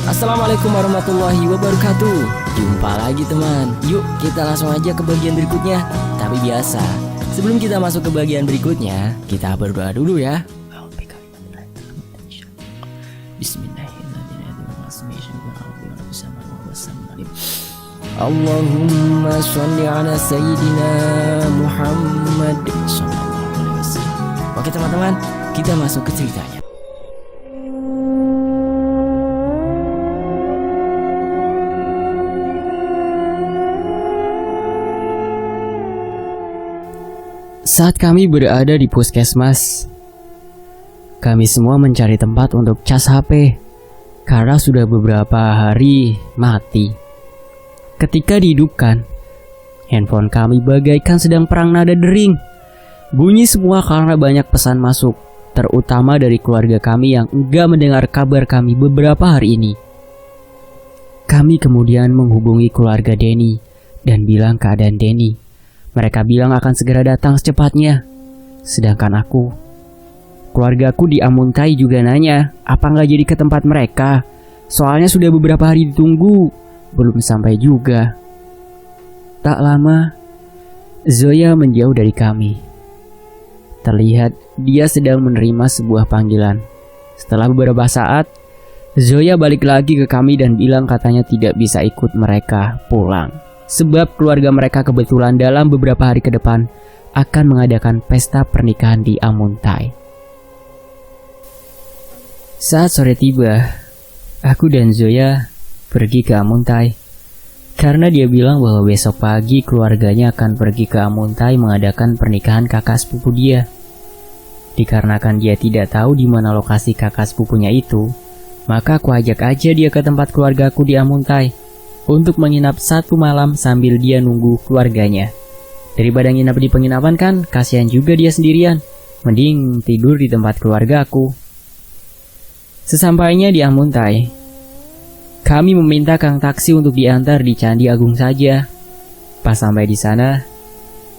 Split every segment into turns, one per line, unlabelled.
Assalamualaikum warahmatullahi wabarakatuh. Jumpa lagi teman. Yuk kita langsung aja ke bagian berikutnya. Tapi biasa, sebelum kita masuk ke bagian berikutnya, kita berdoa dulu ya. Bismillahirrahmanirrahim. Allahumma sholli ala sayyidina Muhammad sallallahu alaihi wasallam. Oke teman-teman, kita masuk ke ceritanya. Saat kami berada di puskesmas, kami semua mencari tempat untuk cas HP karena sudah beberapa hari mati. Ketika dihidupkan, handphone kami bagaikan sedang perang nada dering. Bunyi semua karena banyak pesan masuk, terutama dari keluarga kami yang enggak mendengar kabar kami beberapa hari ini. Kami kemudian menghubungi keluarga Denny dan bilang keadaan Denny. Mereka bilang akan segera datang secepatnya. Sedangkan keluargaku di Amuntai juga nanya, apa nggak jadi ke tempat mereka? Soalnya sudah beberapa hari ditunggu, belum sampai juga. Tak lama, Zoya menjauh dari kami. Terlihat dia sedang menerima sebuah panggilan. Setelah beberapa saat, Zoya balik lagi ke kami dan bilang katanya tidak bisa ikut mereka pulang. Sebab keluarga mereka kebetulan dalam beberapa hari ke depan akan mengadakan pesta pernikahan di Amuntai. Saat sore tiba, aku dan Zoya pergi ke Amuntai karena dia bilang bahwa besok pagi keluarganya akan pergi ke Amuntai mengadakan pernikahan kakak sepupu dia. Dikarenakan dia tidak tahu di mana lokasi kakak sepupunya itu, maka aku ajak aja dia ke tempat keluargaku di Amuntai untuk menginap satu malam sambil dia nunggu keluarganya. Daripada nginap di penginapan kan, kasihan juga dia sendirian. Mending tidur di tempat keluarga aku. Sesampainya di Amuntai, kami meminta kang taksi untuk diantar di Candi Agung saja. Pas sampai di sana,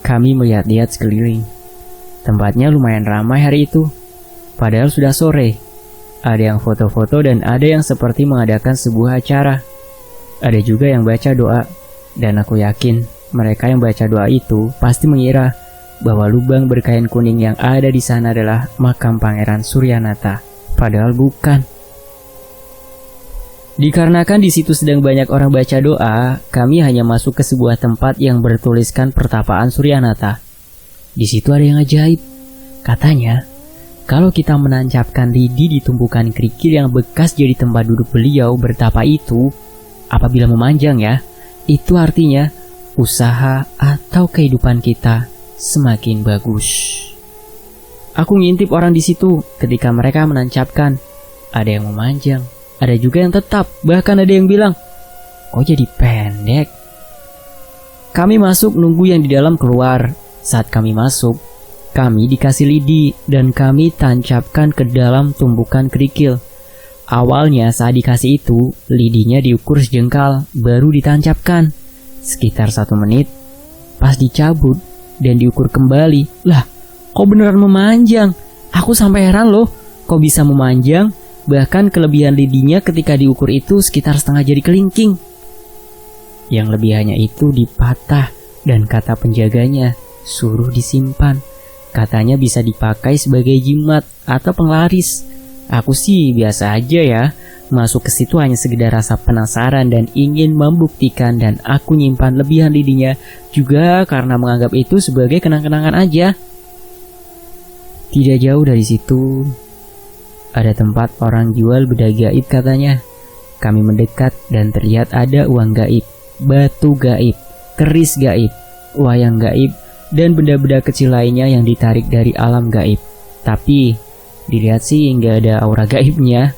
kami melihat-lihat sekeliling. Tempatnya lumayan ramai hari itu. Padahal sudah sore. Ada yang foto-foto dan ada yang seperti mengadakan sebuah acara. Ada juga yang baca doa, dan aku yakin mereka yang baca doa itu pasti mengira bahwa lubang berkain kuning yang ada di sana adalah makam Pangeran Suryanata. Padahal bukan. Dikarenakan di situ sedang banyak orang baca doa, kami hanya masuk ke sebuah tempat yang bertuliskan pertapaan Suryanata. Di situ ada yang ajaib. Katanya, kalau kita menancapkan lidi di tumpukan kerikil yang bekas jadi tempat duduk beliau bertapa itu, apabila memanjang ya, itu artinya usaha atau kehidupan kita semakin bagus. Aku ngintip orang di situ ketika mereka menancapkan. Ada yang memanjang, ada juga yang tetap, bahkan ada yang bilang, kok jadi pendek? Kami masuk nunggu yang di dalam keluar. Saat kami masuk, kami dikasih lidi dan kami tancapkan ke dalam tumpukan kerikil. Awalnya saat dikasih itu, lidinya diukur sejengkal, baru ditancapkan. Sekitar 1 menit, pas dicabut dan diukur kembali. Lah, kok beneran memanjang? Aku sampai heran loh, kok bisa memanjang? Bahkan kelebihan lidinya ketika diukur itu sekitar setengah jari kelingking. Yang lebihannya itu dipatah dan kata penjaganya suruh disimpan. Katanya bisa dipakai sebagai jimat atau penglaris. Aku sih biasa aja ya, masuk ke situ hanya sekedar rasa penasaran dan ingin membuktikan, dan aku nyimpan lebihan lidinya juga karena menganggap itu sebagai kenang-kenangan aja. Tidak jauh dari situ, ada tempat orang jual benda gaib katanya. Kami mendekat dan terlihat ada uang gaib, batu gaib, keris gaib, wayang gaib, dan benda-benda kecil lainnya yang ditarik dari alam gaib. Tapi dilihat sih nggak ada aura gaibnya.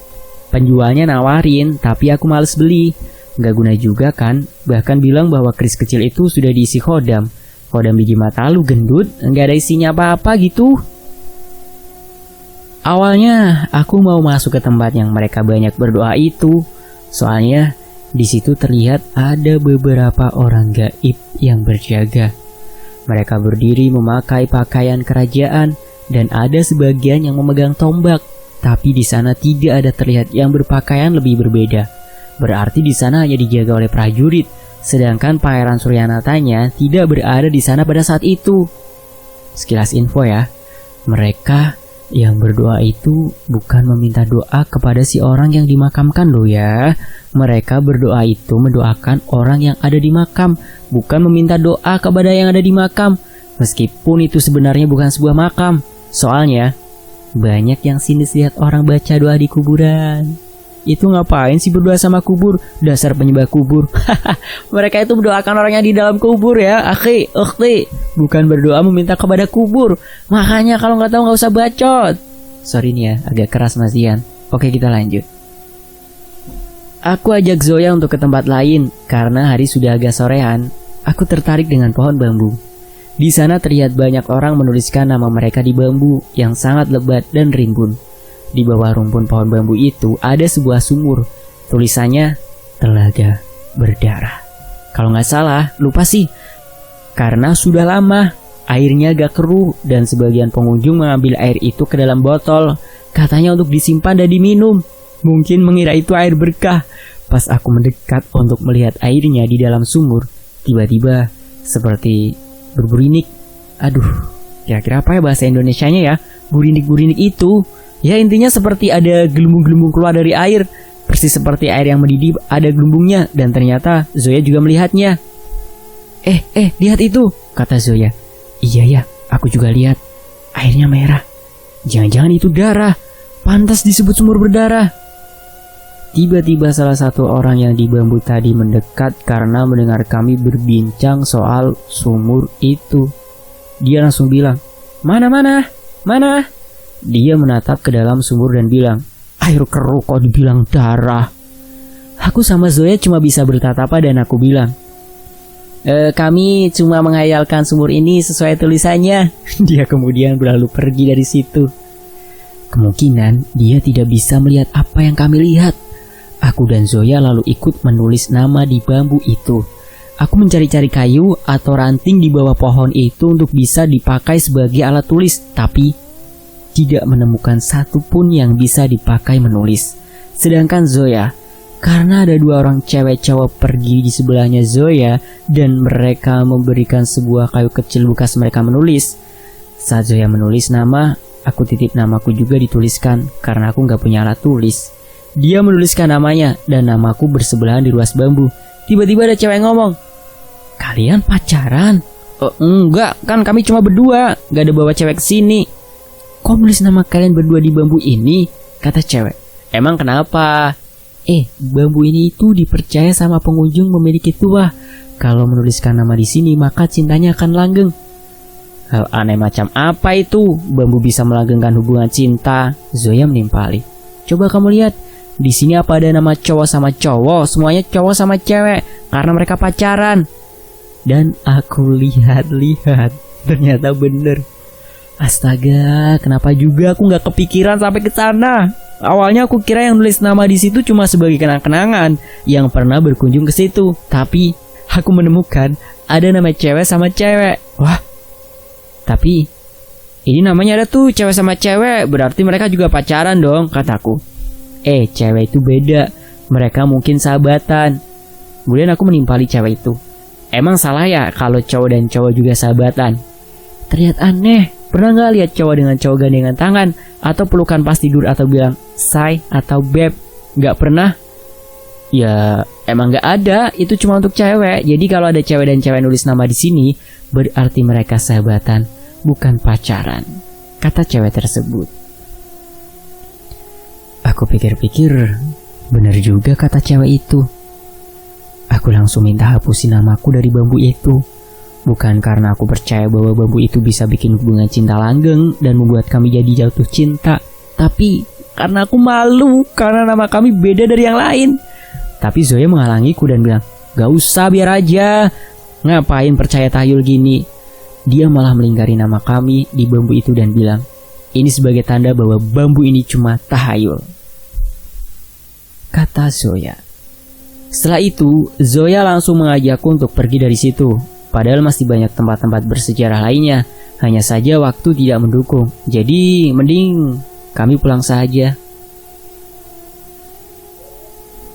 Penjualnya nawarin, tapi aku males beli. Nggak guna juga kan. Bahkan bilang bahwa keris kecil itu sudah diisi khodam. Khodam biji mata lu gendut, nggak ada isinya apa-apa gitu. Awalnya aku mau masuk ke tempat yang mereka banyak berdoa itu. Soalnya di situ terlihat ada beberapa orang gaib yang berjaga. Mereka berdiri memakai pakaian kerajaan dan ada sebagian yang memegang tombak, tapi di sana tidak ada terlihat yang berpakaian lebih berbeda. Berarti di sana hanya dijaga oleh prajurit, sedangkan Pangeran Suryanatanya tidak berada di sana pada saat itu. Sekilas info ya, mereka yang berdoa itu bukan meminta doa kepada si orang yang dimakamkan loh ya. Mereka berdoa itu mendoakan orang yang ada di makam, bukan meminta doa kepada yang ada di makam. Meskipun itu sebenarnya bukan sebuah makam. Soalnya, banyak yang sinis lihat orang baca doa di kuburan. Itu ngapain sih berdoa sama kubur? Dasar penyembah kubur. Mereka itu mendoakan orang yang di dalam kubur ya, akhi, ukhti. Bukan berdoa meminta kepada kubur. Makanya kalau nggak tahu nggak usah bacot. Sorry nih ya, agak keras Mas Dian. Oke, kita lanjut. Aku ajak Zoya untuk ke tempat lain karena hari sudah agak sorean. Aku tertarik dengan pohon bambu. Di sana terlihat banyak orang menuliskan nama mereka di bambu yang sangat lebat dan rimbun. Di bawah rumpun pohon bambu itu ada sebuah sumur. Tulisannya Telaga Berdarah. Kalau nggak salah, lupa sih. Karena sudah lama, airnya agak keruh dan sebagian pengunjung mengambil air itu ke dalam botol. Katanya untuk disimpan dan diminum. Mungkin mengira itu air berkah. Pas aku mendekat untuk melihat airnya di dalam sumur, tiba-tiba seperti berburinik. Aduh, kira-kira apa ya bahasa Indonesianya ya? Burinik-burinik itu. Ya intinya seperti ada gelembung-gelembung keluar dari air. Persis seperti air yang mendidih ada gelembungnya. Dan ternyata Zoya juga melihatnya. Lihat itu, kata Zoya. Iya ya, aku juga lihat. Airnya merah. Jangan-jangan itu darah. Pantas disebut sumur berdarah. Tiba-tiba salah satu orang yang di bambu tadi mendekat karena mendengar kami berbincang soal sumur itu. Dia langsung bilang, Mana? Dia menatap ke dalam sumur dan bilang, air keruh kok dibilang darah. Aku sama Zoya cuma bisa bertatapa dan aku bilang, kami cuma menghayalkan sumur ini sesuai tulisannya. Dia kemudian berlalu pergi dari situ. Kemungkinan dia tidak bisa melihat apa yang kami lihat. Aku dan Zoya lalu ikut menulis nama di bambu itu. Aku mencari-cari kayu atau ranting di bawah pohon itu untuk bisa dipakai sebagai alat tulis, tapi tidak menemukan satupun yang bisa dipakai menulis. Sedangkan Zoya, karena ada dua orang cewek cowok pergi di sebelahnya Zoya dan mereka memberikan sebuah kayu kecil bekas mereka menulis. Saat Zoya menulis nama, aku titip namaku juga dituliskan karena aku nggak punya alat tulis. Dia menuliskan namanya dan namaku bersebelahan di ruas bambu. Tiba-tiba ada cewek ngomong, kalian pacaran? Oh, enggak, kan kami cuma berdua, gak ada bawa cewek kesini. Kok nulis nama kalian berdua di bambu ini? Kata cewek. Emang kenapa? Bambu ini itu dipercaya sama pengunjung memiliki tuah. Kalau menuliskan nama di sini maka cintanya akan langgeng. Hal aneh macam apa itu? Bambu bisa melanggengkan hubungan cinta? Zoya menimpali. Coba kamu lihat. Di sini apa ada nama cowok sama cowok? Semuanya cowok sama cewek karena mereka pacaran. Dan aku lihat. Ternyata bener. Astaga, kenapa juga aku nggak kepikiran sampai ke sana? Awalnya aku kira yang nulis nama di situ cuma sebagai kenang-kenangan yang pernah berkunjung ke situ. Tapi aku menemukan ada nama cewek sama cewek. Wah, tapi ini namanya ada tuh cewek sama cewek, berarti mereka juga pacaran dong, kataku. Cewek itu beda, mereka mungkin sahabatan. Kemudian aku menimpali cewek itu. Emang salah ya kalau cowok dan cowok juga sahabatan? Terlihat aneh. Pernah gak lihat cowok dengan cowok gandengan tangan atau pelukan pas tidur atau bilang say atau beb? Gak pernah? Ya emang gak ada, itu cuma untuk cewek. Jadi kalau ada cewek dan cewek nulis nama di sini, berarti mereka sahabatan, bukan pacaran, kata cewek tersebut. Aku pikir-pikir, bener juga kata cewek itu. Aku langsung minta hapusin namaku dari bambu itu. Bukan karena aku percaya bahwa bambu itu bisa bikin hubungan cinta langgeng dan membuat kami jadi jatuh cinta. Tapi karena aku malu karena nama kami beda dari yang lain. Tapi Zoya menghalangiku dan bilang, gak usah, biar aja. Ngapain percaya tahyul gini? Dia malah melingkari nama kami di bambu itu dan bilang, ini sebagai tanda bahwa bambu ini cuma tahayul, kata Zoya. Setelah itu, Zoya langsung mengajakku untuk pergi dari situ. Padahal masih banyak tempat-tempat bersejarah lainnya. Hanya saja waktu tidak mendukung. Jadi mending kami pulang saja.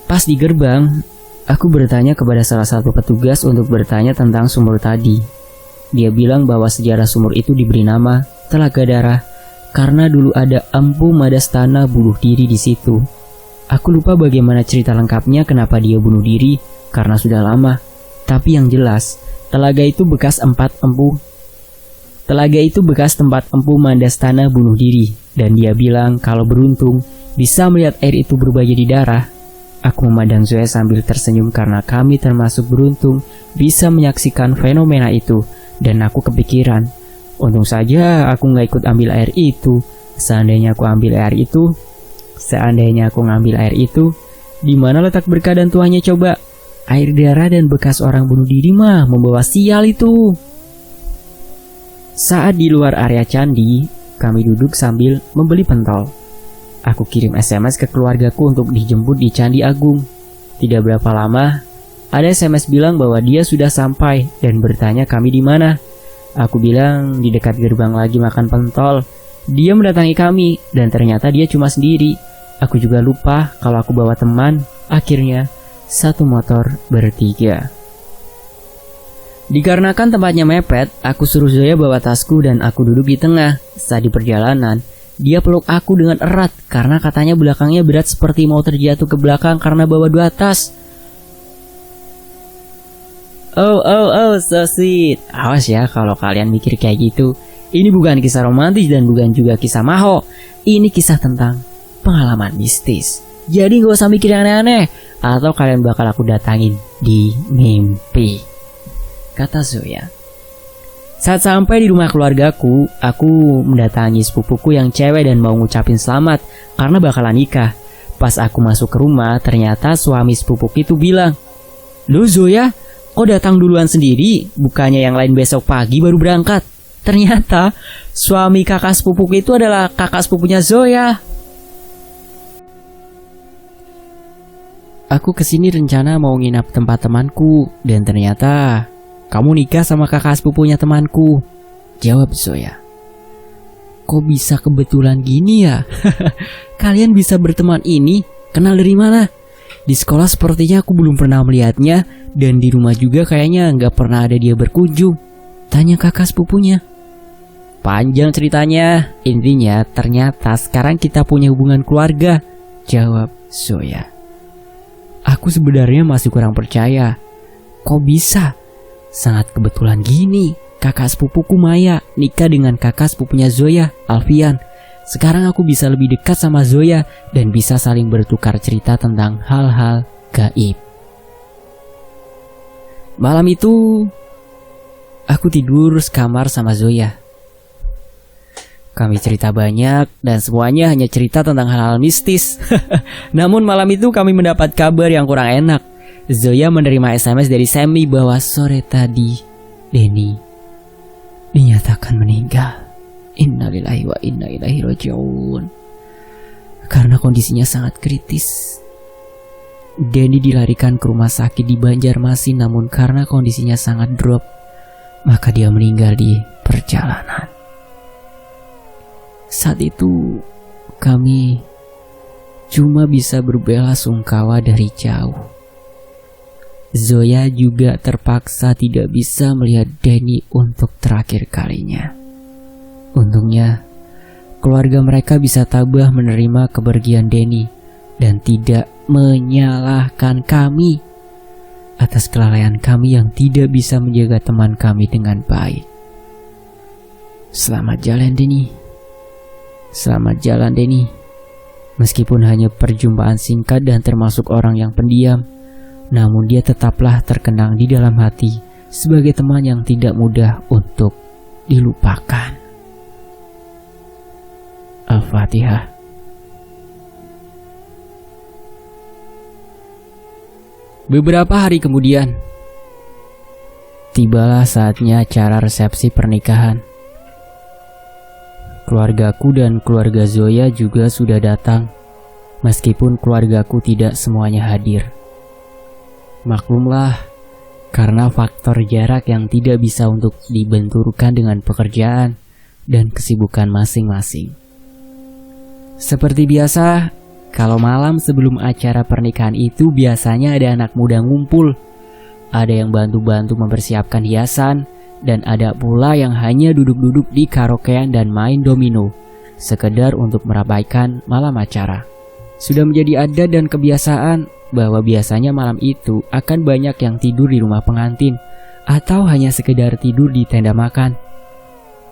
Pas di gerbang, aku bertanya kepada salah satu petugas untuk bertanya tentang sumur tadi. Dia bilang bahwa sejarah sumur itu diberi nama Telaga Darah karena dulu ada Empu Madastana bunuh diri di situ. Aku lupa bagaimana cerita lengkapnya kenapa dia bunuh diri karena sudah lama. Tapi yang jelas, telaga itu bekas tempat Empu Madastana bunuh diri. Dan dia bilang kalau beruntung bisa melihat air itu berubah jadi darah. Aku memandang Zoya sambil tersenyum karena kami termasuk beruntung bisa menyaksikan fenomena itu. Dan aku kepikiran, untung saja aku nggak ikut ambil air itu. Seandainya aku ngambil air itu, di mana letak berkah dan tuahnya coba? Air darah dan bekas orang bunuh diri mah membawa sial itu. Saat di luar area candi, kami duduk sambil membeli pentol. Aku kirim SMS ke keluargaku untuk dijemput di Candi Agung. Tidak berapa lama, ada SMS bilang bahwa dia sudah sampai dan bertanya kami di mana. Aku bilang di dekat gerbang lagi makan pentol. Dia mendatangi kami dan ternyata dia cuma sendiri. Aku juga lupa kalau aku bawa teman. Akhirnya, satu motor bertiga. Dikarenakan tempatnya mepet, aku suruh Zoya bawa tasku dan aku duduk di tengah. Saat di perjalanan, dia peluk aku dengan erat karena katanya belakangnya berat seperti mau terjatuh ke belakang karena bawa 2 tas. Oh, so sweet. Awas ya kalau kalian mikir kayak gitu. Ini bukan kisah romantis dan bukan juga kisah maho. Ini kisah tentang pengalaman mistis. Jadi gak usah mikir aneh-aneh, atau kalian bakal aku datangin di mimpi, kata Zoya. Saat sampai di rumah keluargaku, aku mendatangi sepupuku yang cewek dan mau ngucapin selamat karena bakalan nikah. Pas aku masuk ke rumah, ternyata suami sepupuku itu bilang, "Loh Zoya, kok datang duluan sendiri? Bukannya yang lain besok pagi baru berangkat?" Ternyata suami kakak sepupuku itu adalah kakak sepupunya Zoya. Aku kesini rencana mau nginap tempat temanku, dan ternyata kamu nikah sama kakak sepupunya temanku, jawab Zoya. Kok bisa kebetulan gini ya? Kalian bisa berteman ini? Kenal dari mana? Di sekolah sepertinya aku belum pernah melihatnya, dan di rumah juga kayaknya nggak pernah ada dia berkunjung, tanya kakak sepupunya. Panjang ceritanya, intinya ternyata sekarang kita punya hubungan keluarga, jawab Zoya. Aku sebenarnya masih kurang percaya. Kok bisa? Sangat kebetulan gini, kakak sepupuku Maya nikah dengan kakak sepupunya Zoya, Alfian. Sekarang aku bisa lebih dekat sama Zoya dan bisa saling bertukar cerita tentang hal-hal gaib. Malam itu, aku tidur sekamar sama Zoya. Kami cerita banyak dan semuanya hanya cerita tentang hal-hal mistis. Namun malam itu kami mendapat kabar yang kurang enak. Zoya menerima SMS dari Sammy bahwa sore tadi Denny dinyatakan meninggal. Innalillahi wa inna ilaihi raji'un. Karena kondisinya sangat kritis. Denny dilarikan ke rumah sakit di Banjarmasin, namun karena kondisinya sangat drop, maka dia meninggal di perjalanan. Saat itu kami cuma bisa berbela-sungkawa dari jauh. Zoya juga terpaksa tidak bisa melihat Denny untuk terakhir kalinya. Untungnya keluarga mereka bisa tabah menerima kepergian Denny dan tidak menyalahkan kami atas kelalaian kami yang tidak bisa menjaga teman kami dengan baik. Selamat jalan Denny. Selamat jalan Denny. Meskipun hanya perjumpaan singkat dan termasuk orang yang pendiam, namun dia tetaplah terkenang di dalam hati sebagai teman yang tidak mudah untuk dilupakan. Al-Fatihah. Beberapa hari kemudian, tibalah saatnya acara resepsi pernikahan. Keluargaku dan keluarga Zoya juga sudah datang, meskipun keluargaku tidak semuanya hadir. Maklumlah, karena faktor jarak yang tidak bisa untuk dibenturkan dengan pekerjaan dan kesibukan masing-masing. Seperti biasa, Kalau malam sebelum acara pernikahan itu biasanya ada anak muda ngumpul. Ada yang bantu-bantu mempersiapkan hiasan, dan ada pula yang hanya duduk-duduk di karaokean dan main domino, sekedar untuk merabaikan malam acara. Sudah menjadi adat dan kebiasaan bahwa biasanya malam itu akan banyak yang tidur di rumah pengantin, atau hanya sekedar tidur di tenda makan.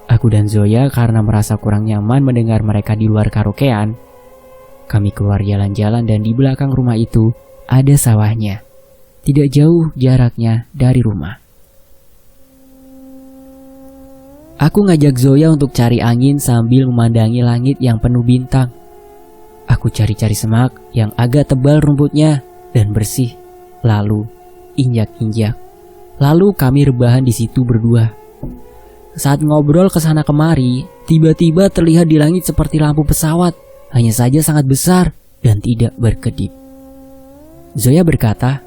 Aku dan Zoya karena merasa kurang nyaman mendengar mereka di luar karaokean, kami keluar jalan-jalan dan di belakang rumah itu ada sawahnya. Tidak jauh jaraknya dari rumah. Aku ngajak Zoya untuk cari angin sambil memandangi langit yang penuh bintang. Aku cari-cari semak yang agak tebal rumputnya dan bersih. Lalu injak-injak. Lalu kami rebahan di situ berdua. Saat ngobrol kesana kemari, tiba-tiba terlihat di langit seperti lampu pesawat. Hanya saja sangat besar dan tidak berkedip. Zoya berkata,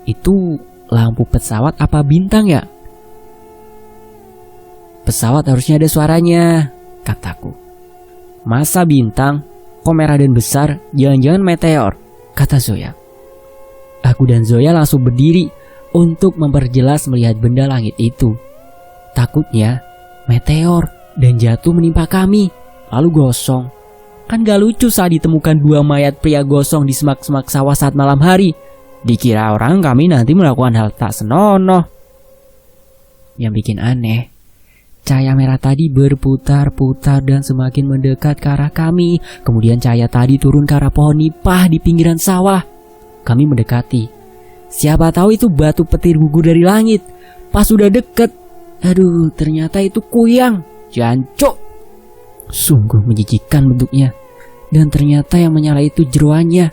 "Itu lampu pesawat apa bintang ya?" "Pesawat harusnya ada suaranya," kataku. "Masa bintang? Kok merah dan besar? Jangan-jangan meteor," kata Zoya. Aku dan Zoya langsung berdiri untuk memperjelas melihat benda langit itu. Takutnya meteor dan jatuh menimpa kami, lalu gosong. Kan gak lucu saat ditemukan dua mayat pria gosong di semak-semak sawah saat malam hari. Dikira orang kami nanti melakukan hal tak senonoh. Yang bikin aneh, cahaya merah tadi berputar-putar dan semakin mendekat ke arah kami. Kemudian cahaya tadi turun ke arah pohon nipah di pinggiran sawah. Kami mendekati. Siapa tahu itu batu petir gugur dari langit. Pas sudah deket, aduh, ternyata itu kuyang. Jancuk. Sungguh menjijikkan bentuknya. Dan ternyata yang menyala itu jeroannya.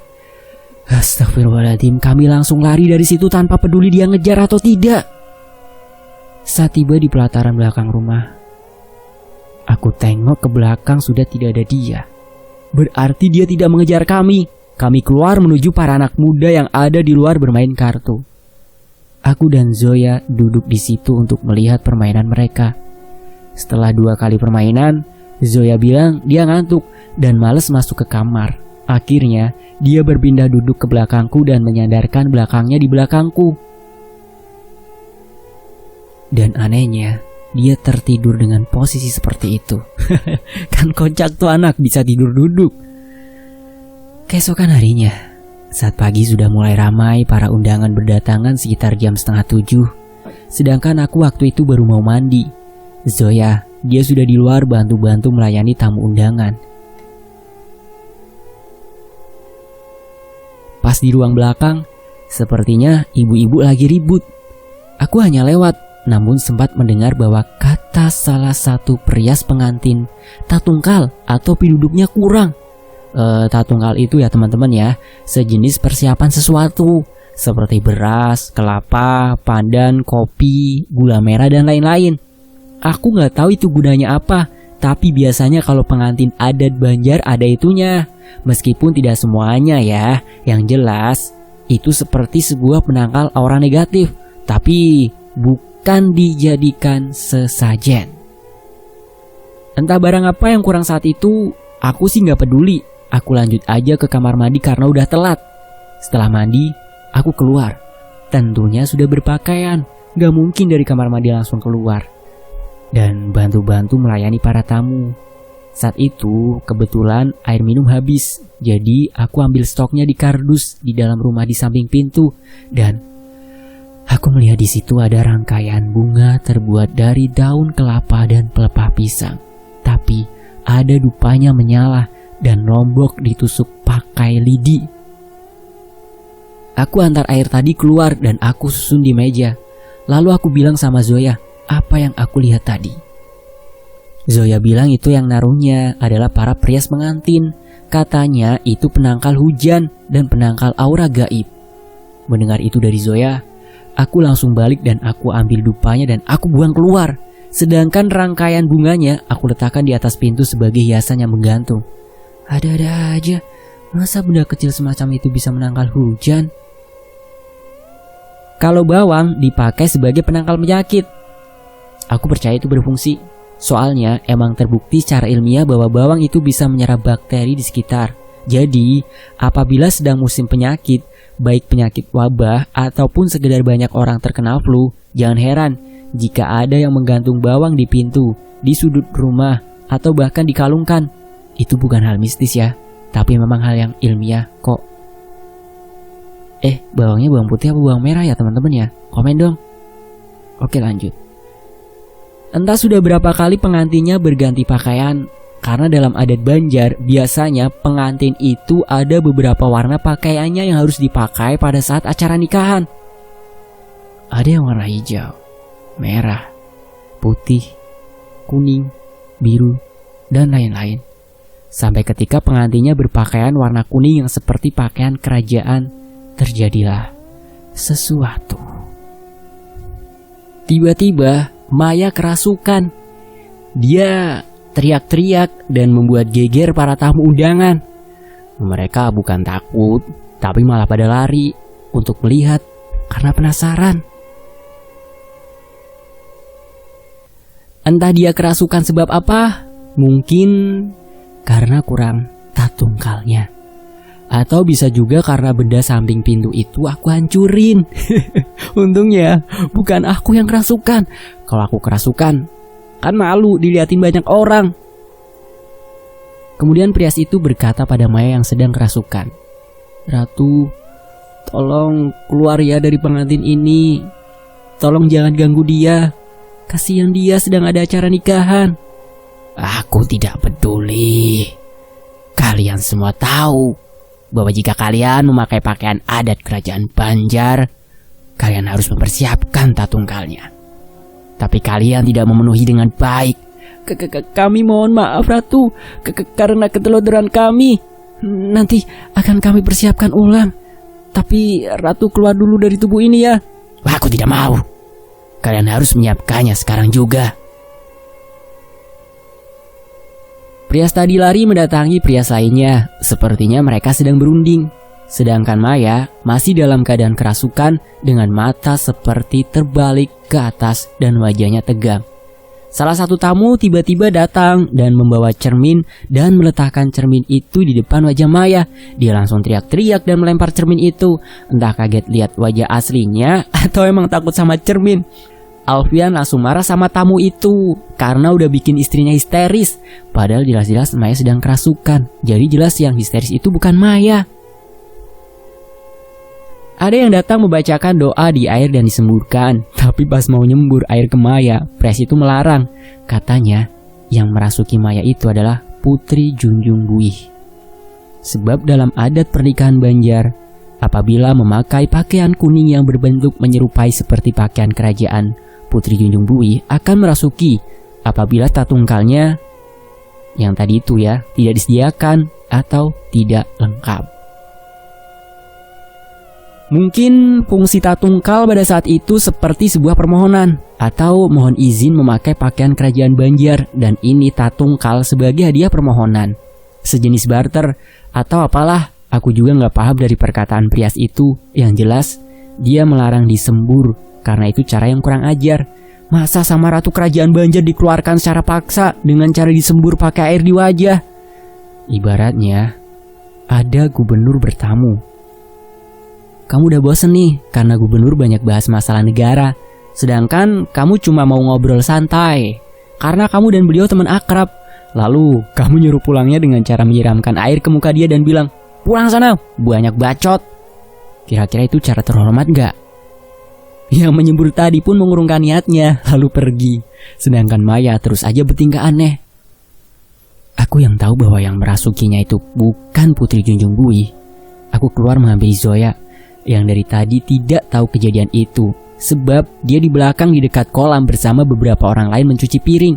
Astagfirullahaladzim, kami langsung lari dari situ tanpa peduli dia ngejar atau tidak. Saat tiba di pelataran belakang rumah, aku tengok ke belakang sudah tidak ada dia. Berarti dia tidak mengejar kami. Kami keluar menuju para anak muda yang ada di luar bermain kartu. Aku dan Zoya duduk di situ untuk melihat permainan mereka. Setelah 2 kali permainan, Zoya bilang dia ngantuk dan malas masuk ke kamar. Akhirnya, dia berpindah duduk ke belakangku dan menyandarkan belakangnya di belakangku. Dan anehnya, dia tertidur dengan posisi seperti itu. Kan kocak tuh anak bisa tidur duduk. Keesokan harinya, saat pagi sudah mulai ramai para undangan berdatangan sekitar jam 6:30. Sedangkan aku waktu itu baru mau mandi. Zoya, dia sudah di luar bantu-bantu melayani tamu undangan. Pas di ruang belakang, sepertinya ibu-ibu lagi ribut. Aku hanya lewat, namun sempat mendengar bahwa kata salah satu perias pengantin, tatungkal atau piduduknya kurang. Tatungkal itu ya teman-teman ya, sejenis persiapan sesuatu seperti beras, kelapa, pandan, kopi, gula merah dan lain-lain. Aku nggak tahu itu gunanya apa, tapi biasanya kalau pengantin adat Banjar ada itunya. Meskipun tidak semuanya ya, yang jelas itu seperti sebuah penangkal aura negatif, tapi bukan dijadikan sesajen. Entah barang apa yang kurang saat itu, aku sih nggak peduli. Aku lanjut aja ke kamar mandi karena udah telat. Setelah mandi, aku keluar. Tentunya sudah berpakaian, nggak mungkin dari kamar mandi langsung keluar. Dan bantu-bantu melayani para tamu. Saat itu kebetulan air minum habis, jadi aku ambil stoknya di kardus di dalam rumah di samping pintu. Dan aku melihat di situ ada rangkaian bunga terbuat dari daun kelapa dan pelepah pisang. Tapi ada dupanya menyala dan lombok ditusuk pakai lidi. Aku antar air tadi keluar dan aku susun di meja. Lalu aku bilang sama Zoya, apa yang aku lihat tadi. Zoya bilang itu yang naruhnya adalah para perias pengantin. Katanya itu penangkal hujan dan penangkal aura gaib. Mendengar itu dari Zoya, aku langsung balik dan aku ambil dupanya dan aku buang keluar. Sedangkan rangkaian bunganya aku letakkan di atas pintu sebagai hiasan yang menggantung. Ada-ada aja, masa benda kecil semacam itu bisa menangkal hujan? Kalau bawang dipakai sebagai penangkal penyakit, aku percaya itu berfungsi. Soalnya emang terbukti secara ilmiah bahwa bawang itu bisa menyerap bakteri di sekitar. Jadi, apabila sedang musim penyakit, baik penyakit wabah ataupun sekedar banyak orang terkena flu, jangan heran jika ada yang menggantung bawang di pintu, di sudut rumah, atau bahkan dikalungkan. Itu bukan hal mistis ya, tapi memang hal yang ilmiah kok. Bawangnya bawang putih apa bawang merah ya teman-teman ya? Komen dong. Oke, lanjut. Entah sudah berapa kali pengantinnya berganti pakaian, karena dalam adat Banjar biasanya pengantin itu ada beberapa warna pakaiannya yang harus dipakai pada saat acara nikahan. Ada yang warna hijau, merah, putih, kuning, biru, dan lain-lain. Sampai ketika pengantinnya berpakaian warna kuning yang seperti pakaian kerajaan, terjadilah sesuatu. Tiba-tiba Maya kerasukan. Dia teriak-teriak dan membuat geger para tamu undangan. Mereka bukan takut, tapi malah pada lari untuk melihat karena penasaran. Entah dia kerasukan sebab apa, mungkin karena kurang tatungkalnya. Atau bisa juga karena benda samping pintu itu aku hancurin. Untungnya bukan aku yang kerasukan. Kalau aku kerasukan, kan malu diliatin banyak orang. Kemudian prias itu berkata pada Maya yang sedang kerasukan, "Ratu, tolong keluar ya dari pengantin ini. Tolong jangan ganggu dia. Kasihan dia sedang ada acara nikahan." "Aku tidak peduli. Kalian semua tahu bahwa jika kalian memakai pakaian adat kerajaan Banjar, kalian harus mempersiapkan tatungkalnya. Tapi kalian tidak memenuhi dengan baik. Kami mohon maaf Ratu, karena ketelodoran kami. Nanti akan kami persiapkan ulang. Tapi Ratu keluar dulu dari tubuh ini ya." "Aku tidak mau. Kalian harus menyiapkannya sekarang juga." Prias tadi lari mendatangi prias lainnya. Sepertinya mereka sedang berunding. Sedangkan Maya masih dalam keadaan kerasukan dengan mata seperti terbalik ke atas dan wajahnya tegang. Salah satu tamu tiba-tiba datang dan membawa cermin dan meletakkan cermin itu di depan wajah Maya. Dia langsung teriak-teriak dan melempar cermin itu. Entah kaget lihat wajah aslinya atau emang takut sama cermin. Alfian langsung marah sama tamu itu karena udah bikin istrinya histeris. Padahal jelas-jelas Maya sedang kerasukan. Jadi jelas yang histeris itu bukan Maya. Ada yang datang membacakan doa di air dan disemburkan. Tapi pas mau nyembur air ke Maya, prias itu melarang. Katanya yang merasuki Maya itu adalah Putri Junjung Buih. Sebab dalam adat pernikahan Banjar, apabila memakai pakaian kuning yang berbentuk menyerupai seperti pakaian kerajaan, Putri Junjung Buih akan merasuki apabila tatungkalnya yang tadi itu ya tidak disediakan atau tidak lengkap. Mungkin fungsi tatungkal pada saat itu seperti sebuah permohonan atau mohon izin memakai pakaian kerajaan Banjar, dan ini tatungkal sebagai hadiah permohonan, sejenis barter atau apalah. Aku juga nggak paham dari perkataan prias itu. Yang jelas dia melarang disembur karena itu cara yang kurang ajar. Masa sama ratu kerajaan Banjar dikeluarkan secara paksa dengan cara disembur pakai air di wajah? Ibaratnya ada gubernur bertamu. Kamu udah bosen nih karena gubernur banyak bahas masalah negara, sedangkan kamu cuma mau ngobrol santai karena kamu dan beliau teman akrab. Lalu kamu nyuruh pulangnya dengan cara menyiramkan air ke muka dia dan bilang, "Pulang sana, banyak bacot." Kira-kira itu cara terhormat gak? Yang menyembur tadi pun mengurungkan niatnya lalu pergi. Sedangkan Maya terus aja bertingkah aneh. Aku yang tahu bahwa yang merasukinya itu bukan Putri Junjung Buih. Aku keluar menghampiri Zoya yang dari tadi tidak tahu kejadian itu. Sebab dia di belakang di dekat kolam bersama beberapa orang lain mencuci piring.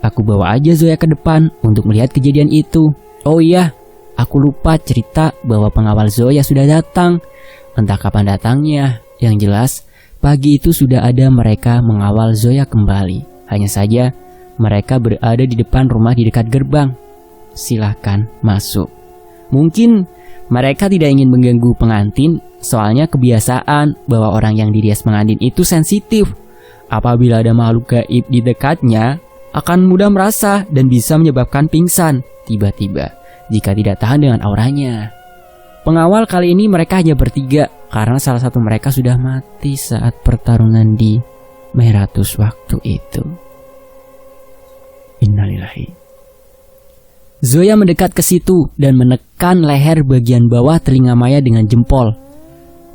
Aku bawa aja Zoya ke depan untuk melihat kejadian itu. Oh iya, aku lupa cerita bahwa pengawal Zoya sudah datang. Entah kapan datangnya. Yang jelas pagi itu sudah ada mereka mengawal Zoya kembali. Hanya saja mereka berada di depan rumah di dekat gerbang. Silahkan masuk. Mungkin mereka tidak ingin mengganggu pengantin, soalnya kebiasaan bahwa orang yang dirias pengantin itu sensitif. Apabila ada makhluk gaib di dekatnya, akan mudah merasa dan bisa menyebabkan pingsan tiba-tiba. jika tidak tahan dengan auranya. Pengawal kali ini mereka hanya bertiga karena salah satu mereka sudah mati saat pertarungan di Meratus waktu itu. Innalillahi. Zoya mendekat ke situ dan menekan leher bagian bawah telinga Maya dengan jempol.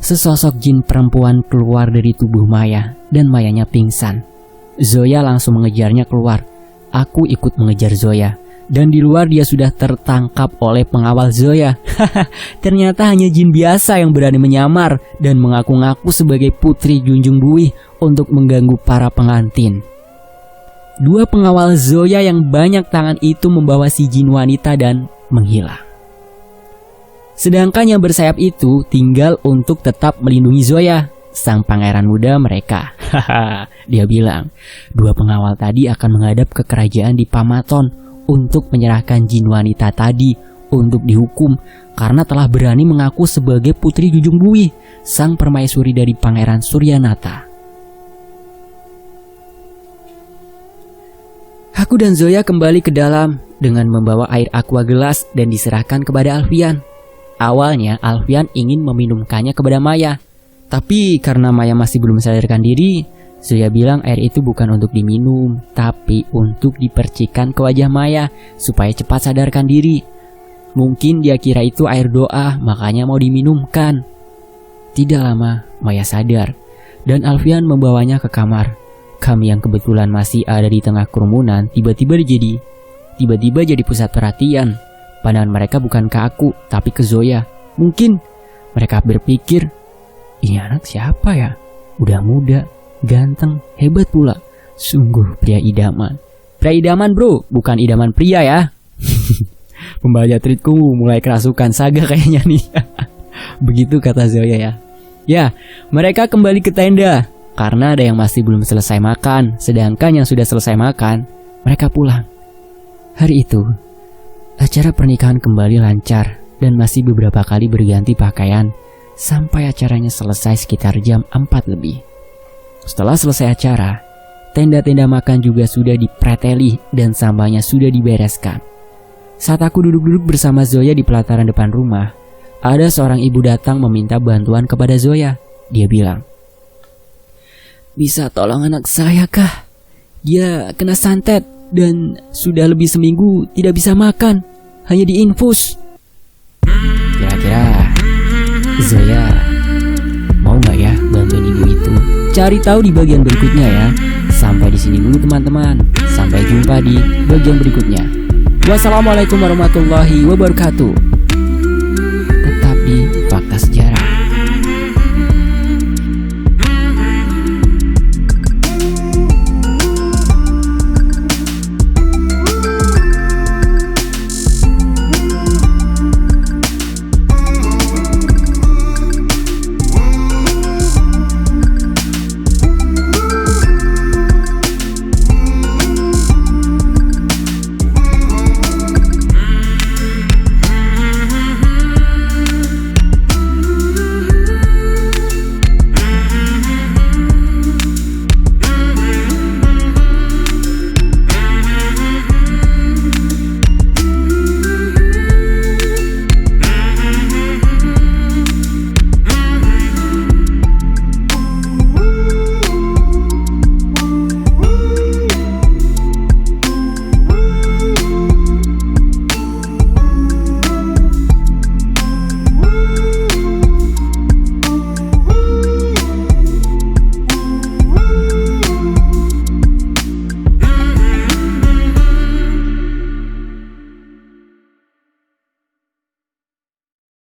Sesosok jin perempuan keluar dari tubuh Maya dan Mayanya pingsan. Zoya langsung mengejarnya keluar. Aku ikut mengejar Zoya. Dan di luar dia sudah tertangkap oleh pengawal Zoya. Ternyata hanya jin biasa yang berani menyamar dan mengaku-ngaku sebagai putri Junjung Buih untuk mengganggu para pengantin. Dua pengawal Zoya yang banyak tangan itu membawa si jin wanita dan menghilang. Sedangkan yang bersayap itu tinggal untuk tetap melindungi Zoya, sang pangeran muda mereka. Dia bilang, dua pengawal tadi akan menghadap ke kerajaan di Pamaton untuk menyerahkan jin wanita tadi untuk dihukum karena telah berani mengaku sebagai putri Junjung Buih, sang permaisuri dari Pangeran Suryanata. Aku dan Zoya kembali ke dalam dengan membawa air aqua gelas dan diserahkan kepada Alfian. Awalnya Alfian ingin meminumkannya kepada Maya, tapi karena Maya masih belum sadarkan diri, Zoya bilang air itu bukan untuk diminum, tapi untuk dipercikan ke wajah Maya supaya cepat sadarkan diri. Mungkin dia kira itu air doa, makanya mau diminumkan. Tidak lama, Maya sadar, dan Alfian membawanya ke kamar. Kami yang kebetulan masih ada di tengah kerumunan tiba-tiba jadi pusat perhatian. Pandangan mereka bukan ke aku, tapi ke Zoya. Mungkin mereka berpikir, ini anak siapa ya? Udah muda, ganteng, hebat pula. Sungguh pria idaman. Pria idaman bro, bukan idaman pria ya. Pembaca tweetku mulai kerasukan saga kayaknya nih. Begitu kata Zoya ya. Ya, mereka kembali ke tenda. Karena ada yang masih belum selesai makan, sedangkan yang sudah selesai makan, mereka pulang. Hari itu, acara pernikahan kembali lancar dan masih beberapa kali berganti pakaian sampai acaranya selesai sekitar jam 4 lebih. Setelah selesai acara, tenda-tenda makan juga sudah dipreteli dan sampahnya sudah dibereskan. Saat aku duduk-duduk bersama Zoya di pelataran depan rumah, ada seorang ibu datang meminta bantuan kepada Zoya. Dia bilang, "Bisa tolong anak saya kah? Dia kena santet dan sudah lebih seminggu tidak bisa makan, hanya diinfus." Kira-kira Zoya mau nggak ya bantuin ibu itu? Cari tahu di bagian berikutnya ya. Sampai di sini dulu teman-teman. Sampai jumpa di bagian berikutnya. Wassalamualaikum warahmatullahi wabarakatuh.